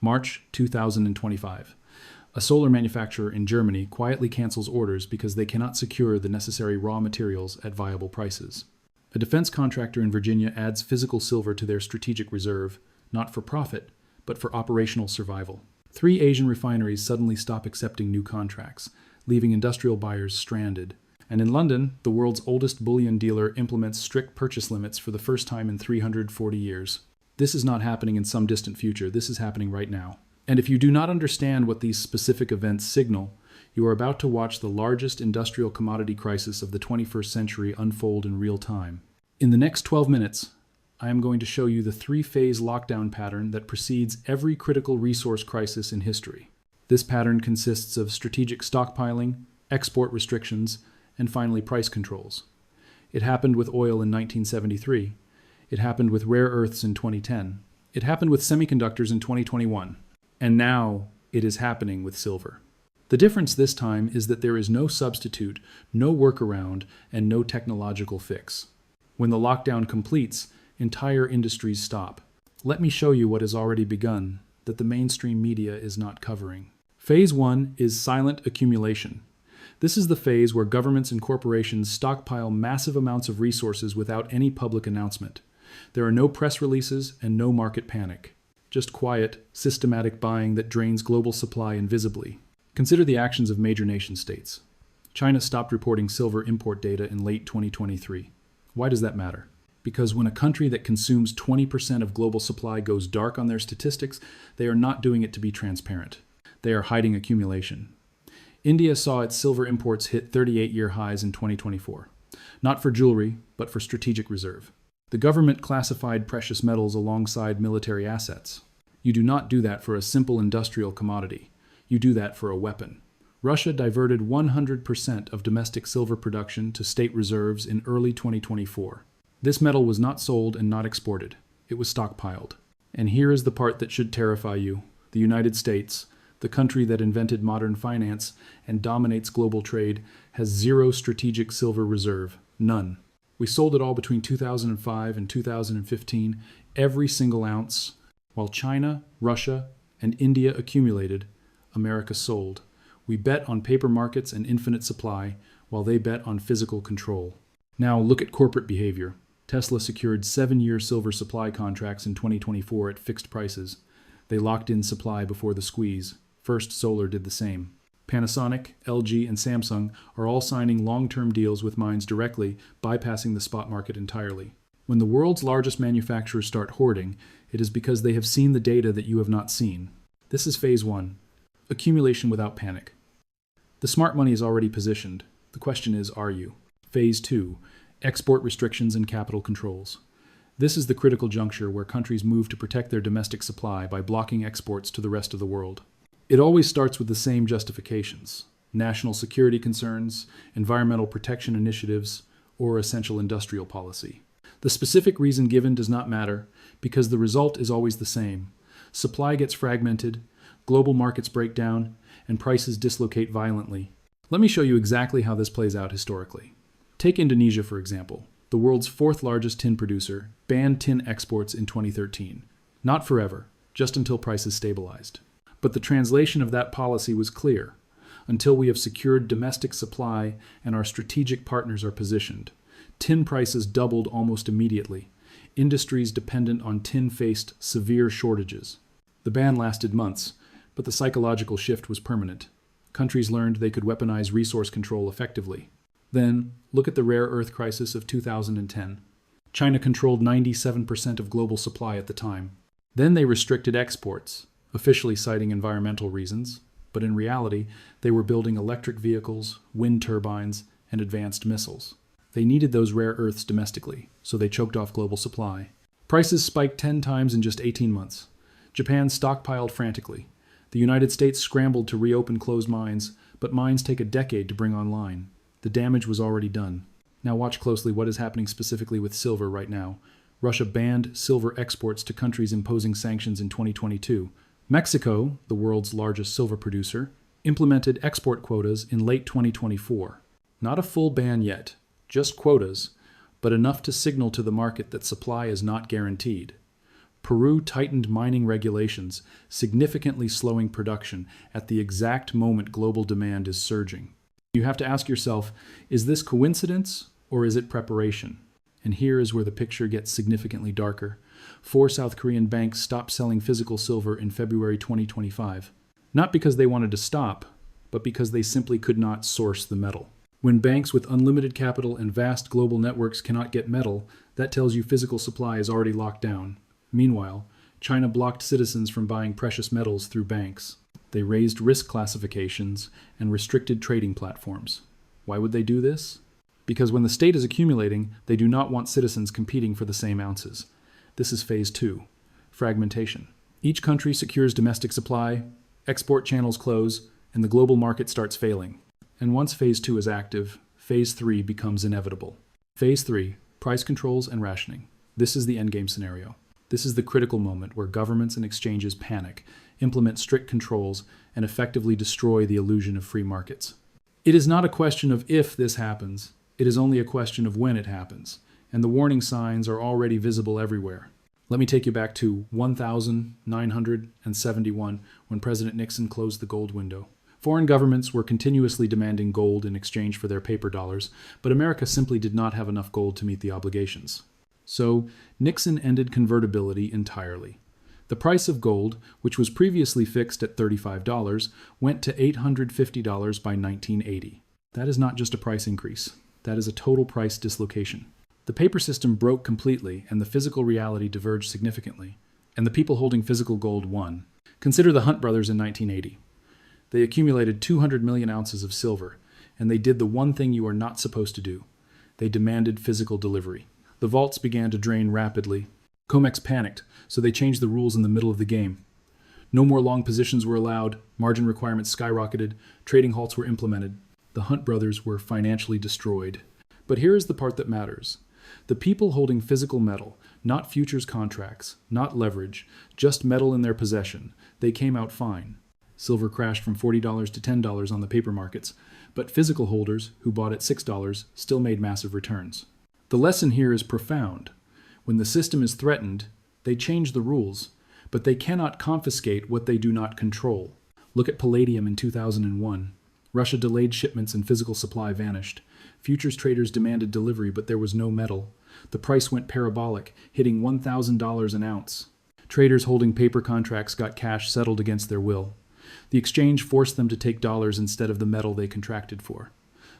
March 2025. A solar manufacturer in Germany quietly cancels orders because they cannot secure the necessary raw materials at viable prices. A defense contractor in Virginia adds physical silver to their strategic reserve, not for profit, but for operational survival. 3 Asian refineries suddenly stop accepting new contracts, leaving industrial buyers stranded. And in London, the world's oldest bullion dealer implements strict purchase limits for the first time in 340 years. This is not happening in some distant future. This is happening right now. And if you do not understand what these specific events signal, you are about to watch the largest industrial commodity crisis of the 21st century unfold in real time. In the next 12 minutes, I am going to show you the 3-phase lockdown pattern that precedes every critical resource crisis in history. This pattern consists of strategic stockpiling, export restrictions, and finally price controls. It happened with oil in 1973. It happened with rare earths in 2010. It happened with semiconductors in 2021. And now it is happening with silver. The difference this time is that there is no substitute, no workaround, and no technological fix. When the lockdown completes, entire industries stop. Let me show you what has already begun, that the mainstream media is not covering. Phase 1 is silent accumulation. This is the phase where governments and corporations stockpile massive amounts of resources without any public announcement. There are no press releases and no market panic. Just quiet, systematic buying that drains global supply invisibly. Consider the actions of major nation-states. China stopped reporting silver import data in late 2023. Why does that matter? Because when a country that consumes 20% of global supply goes dark on their statistics, they are not doing it to be transparent. They are hiding accumulation. India saw its silver imports hit 38-year highs in 2024. Not for jewelry, but for strategic reserve. The government classified precious metals alongside military assets. You do not do that for a simple industrial commodity. You do that for a weapon. Russia diverted 100% of domestic silver production to state reserves in early 2024. This metal was not sold and not exported. It was stockpiled. And here is the part that should terrify you. The United States, the country that invented modern finance and dominates global trade, has zero strategic silver reserve. None. We sold it all between 2005 and 2015, every single ounce. While China, Russia, and India accumulated, America sold. We bet on paper markets and infinite supply, while they bet on physical control. Now look at corporate behavior. Tesla secured 7-year silver supply contracts in 2024 at fixed prices. They locked in supply before the squeeze. First Solar did the same. Panasonic, LG, and Samsung are all signing long-term deals with mines directly, bypassing the spot market entirely. When the world's largest manufacturers start hoarding, it is because they have seen the data that you have not seen. This is phase 1. Accumulation without panic. The smart money is already positioned. The question is, are you? Phase 2. Export restrictions and capital controls. This is the critical juncture where countries move to protect their domestic supply by blocking exports to the rest of the world. It always starts with the same justifications: national security concerns, environmental protection initiatives, or essential industrial policy. The specific reason given does not matter, because the result is always the same. Supply gets fragmented, global markets break down, and prices dislocate violently. Let me show you exactly how this plays out historically. Take Indonesia, for example. The world's 4th largest tin producer banned tin exports in 2013. Not forever, just until prices stabilized. But the translation of that policy was clear. Until we have secured domestic supply and our strategic partners are positioned, tin prices doubled almost immediately. Industries dependent on tin faced severe shortages. The ban lasted months, but the psychological shift was permanent. Countries learned they could weaponize resource control effectively. Then, look at the rare earth crisis of 2010. China controlled 97% of global supply at the time. Then they restricted exports, officially citing environmental reasons, but in reality, they were building electric vehicles, wind turbines, and advanced missiles. They needed those rare earths domestically, so they choked off global supply. Prices spiked 10 times in just 18 months. Japan stockpiled frantically. The United States scrambled to reopen closed mines, but mines take a decade to bring online. The damage was already done. Now watch closely what is happening specifically with silver right now. Russia banned silver exports to countries imposing sanctions in 2022. Mexico, the world's largest silver producer, implemented export quotas in late 2024. Not a full ban yet, just quotas, but enough to signal to the market that supply is not guaranteed. Peru tightened mining regulations, significantly slowing production at the exact moment global demand is surging. You have to ask yourself, is this coincidence or is it preparation? And here is where the picture gets significantly darker. 4 South Korean banks stopped selling physical silver in February 2025. Not because they wanted to stop, but because they simply could not source the metal. When banks with unlimited capital and vast global networks cannot get metal, that tells you physical supply is already locked down. Meanwhile, China blocked citizens from buying precious metals through banks. They raised risk classifications and restricted trading platforms. Why would they do this? Because when the state is accumulating, they do not want citizens competing for the same ounces. This is phase 2, fragmentation. Each country secures domestic supply, export channels close, and the global market starts failing. And once phase 2 is active, phase 3 becomes inevitable. Phase 3, price controls and rationing. This is the endgame scenario. This is the critical moment where governments and exchanges panic, implement strict controls, and effectively destroy the illusion of free markets. It is not a question of if this happens, it is only a question of when it happens, and the warning signs are already visible everywhere. Let me take you back to 1971 when President Nixon closed the gold window. Foreign governments were continuously demanding gold in exchange for their paper dollars, but America simply did not have enough gold to meet the obligations. So, Nixon ended convertibility entirely. The price of gold, which was previously fixed at $35, went to $850 by 1980. That is not just a price increase. That is a total price dislocation. The paper system broke completely, and the physical reality diverged significantly, and the people holding physical gold won. Consider the Hunt brothers in 1980. They accumulated 200 million ounces of silver, and they did the one thing you are not supposed to do. They demanded physical delivery. The vaults began to drain rapidly. COMEX panicked, so they changed the rules in the middle of the game. No more long positions were allowed, margin requirements skyrocketed, trading halts were implemented. The Hunt brothers were financially destroyed. But here is the part that matters. The people holding physical metal, not futures contracts, not leverage, just metal in their possession, they came out fine. Silver crashed from $40 to $10 on the paper markets, but physical holders, who bought at $6, still made massive returns. The lesson here is profound. When the system is threatened, they change the rules, but they cannot confiscate what they do not control. Look at palladium in 2001. Russia delayed shipments and physical supply vanished. Futures traders demanded delivery, but there was no metal. The price went parabolic, hitting $1,000 an ounce. Traders holding paper contracts got cash settled against their will. The exchange forced them to take dollars instead of the metal they contracted for.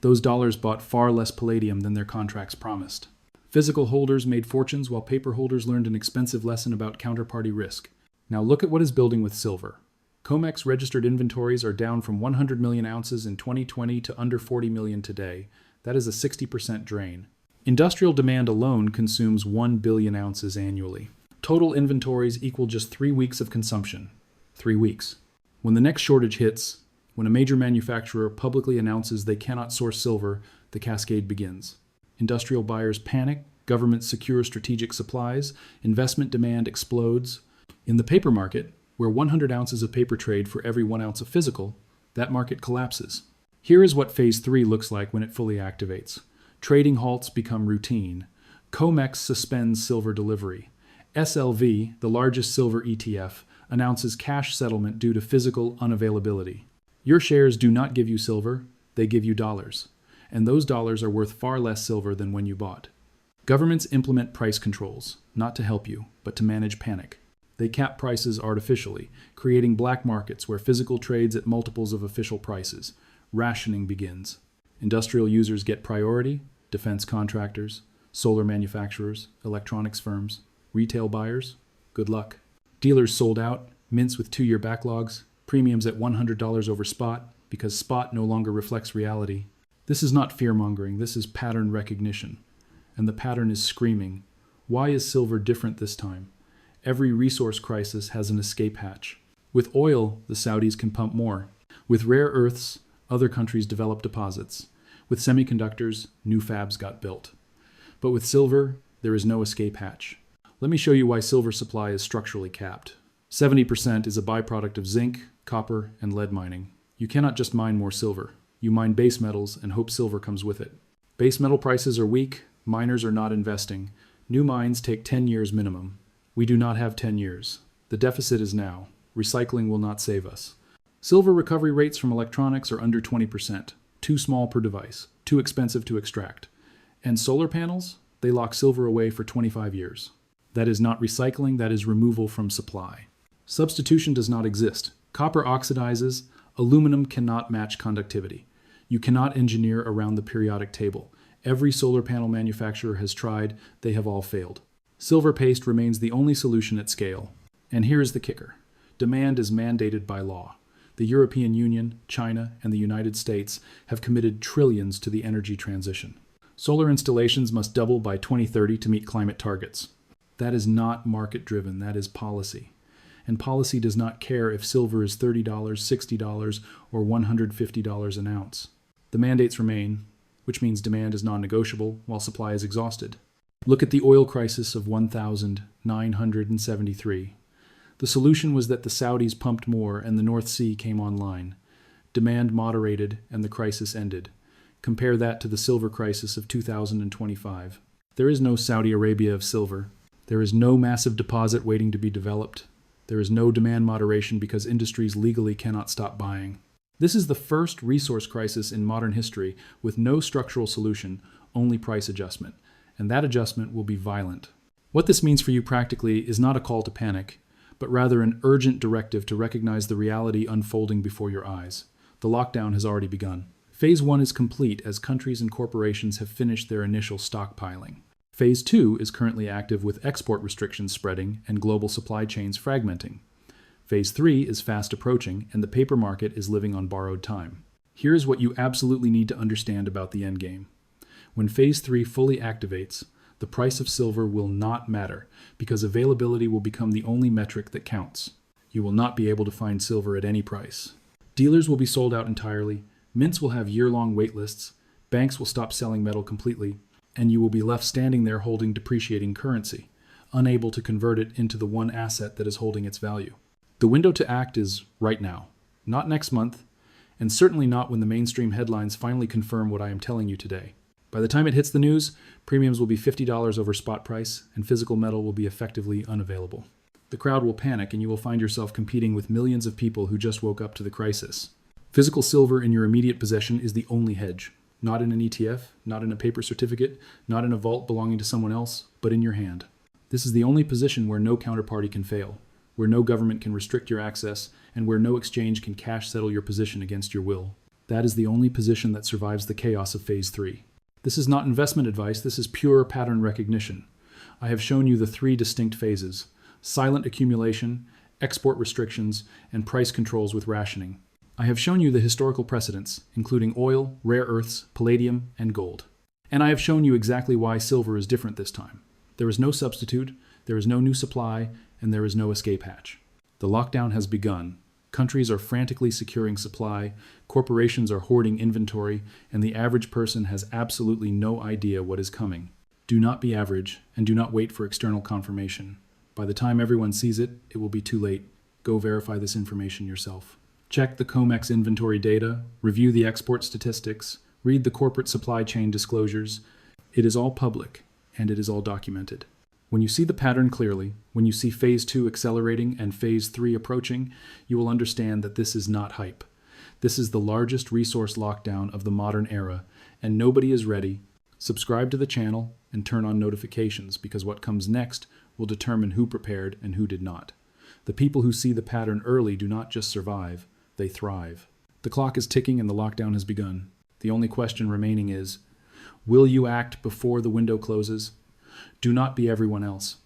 Those dollars bought far less palladium than their contracts promised. Physical holders made fortunes while paper holders learned an expensive lesson about counterparty risk. Now look at what is building with silver. COMEX registered inventories are down from 100 million ounces in 2020 to under 40 million today. That is a 60% drain. Industrial demand alone consumes 1 billion ounces annually. Total inventories equal just 3 weeks of consumption. 3 weeks. When the next shortage hits, when a major manufacturer publicly announces they cannot source silver, the cascade begins. Industrial buyers panic, governments secure strategic supplies, investment demand explodes. In the paper market, where 100 ounces of paper trade for every 1 ounce of physical, that market collapses. Here is what phase 3 looks like when it fully activates. Trading halts become routine. COMEX suspends silver delivery. SLV, the largest silver ETF, announces cash settlement due to physical unavailability. Your shares do not give you silver, they give you dollars. And those dollars are worth far less silver than when you bought. Governments implement price controls, not to help you, but to manage panic. They cap prices artificially, creating black markets where physical trades at multiples of official prices. Rationing begins. Industrial users get priority, defense contractors, solar manufacturers, electronics firms, retail buyers, good luck. Dealers sold out, mints with 2-year backlogs, premiums at $100 over spot, because spot no longer reflects reality. This is not fear-mongering, this is pattern recognition. And the pattern is screaming. Why is silver different this time? Every resource crisis has an escape hatch. With oil, the Saudis can pump more. With rare earths, other countries develop deposits. With semiconductors, new fabs got built. But with silver, there is no escape hatch. Let me show you why silver supply is structurally capped. 70% is a byproduct of zinc, copper, and lead mining. You cannot just mine more silver. You mine base metals and hope silver comes with it. Base metal prices are weak, miners are not investing. New mines take 10 years minimum. We do not have 10 years. The deficit is now. Recycling will not save us. Silver recovery rates from electronics are under 20%. Too small per device. Too expensive to extract. And solar panels? They lock silver away for 25 years. That is not recycling, that is removal from supply. Substitution does not exist. Copper oxidizes. Aluminum cannot match conductivity. You cannot engineer around the periodic table. Every solar panel manufacturer has tried. They have all failed. Silver paste remains the only solution at scale. And here is the kicker. Demand is mandated by law. The European Union, China, and the United States have committed trillions to the energy transition. Solar installations must double by 2030 to meet climate targets. That is not market-driven, that is policy. And policy does not care if silver is $30, $60, or $150 an ounce. The mandates remain, which means demand is non-negotiable while supply is exhausted. Look at the oil crisis of 1973. The solution was that the Saudis pumped more and the North Sea came online. Demand moderated and the crisis ended. Compare that to the silver crisis of 2025. There is no Saudi Arabia of silver. There is no massive deposit waiting to be developed. There is no demand moderation because industries legally cannot stop buying. This is the first resource crisis in modern history with no structural solution, only price adjustment. And that adjustment will be violent. What this means for you practically is not a call to panic, but rather an urgent directive to recognize the reality unfolding before your eyes. The lockdown has already begun. Phase 1 is complete as countries and corporations have finished their initial stockpiling. Phase 2 is currently active with export restrictions spreading and global supply chains fragmenting. Phase 3 is fast approaching and the paper market is living on borrowed time. Here is what you absolutely need to understand about the endgame. When Phase 3 fully activates, the price of silver will not matter because availability will become the only metric that counts. You will not be able to find silver at any price. Dealers will be sold out entirely, mints will have year-long wait lists, banks will stop selling metal completely, and you will be left standing there holding depreciating currency, unable to convert it into the one asset that is holding its value. The window to act is right now, not next month, and certainly not when the mainstream headlines finally confirm what I am telling you today. By the time it hits the news, premiums will be $50 over spot price, and physical metal will be effectively unavailable. The crowd will panic, and you will find yourself competing with millions of people who just woke up to the crisis. Physical silver in your immediate possession is the only hedge. Not in an ETF, not in a paper certificate, not in a vault belonging to someone else, but in your hand. This is the only position where no counterparty can fail, where no government can restrict your access, and where no exchange can cash settle your position against your will. That is the only position that survives the chaos of Phase 3. This is not investment advice, this is pure pattern recognition. I have shown you the 3 distinct phases: silent accumulation, export restrictions, and price controls with rationing. I have shown you the historical precedents, including oil, rare earths, palladium, and gold. And I have shown you exactly why silver is different this time. There is no substitute, there is no new supply, and there is no escape hatch. The lockdown has begun. Countries are frantically securing supply, corporations are hoarding inventory, and the average person has absolutely no idea what is coming. Do not be average, and do not wait for external confirmation. By the time everyone sees it, it will be too late. Go verify this information yourself. Check the COMEX inventory data, review the export statistics, read the corporate supply chain disclosures. It is all public, and it is all documented. When you see the pattern clearly, when you see Phase 2 accelerating and Phase 3 approaching, you will understand that this is not hype. This is the largest resource lockdown of the modern era, and nobody is ready. Subscribe to the channel and turn on notifications because what comes next will determine who prepared and who did not. The people who see the pattern early do not just survive, they thrive. The clock is ticking and the lockdown has begun. The only question remaining is, will you act before the window closes? Do not be everyone else.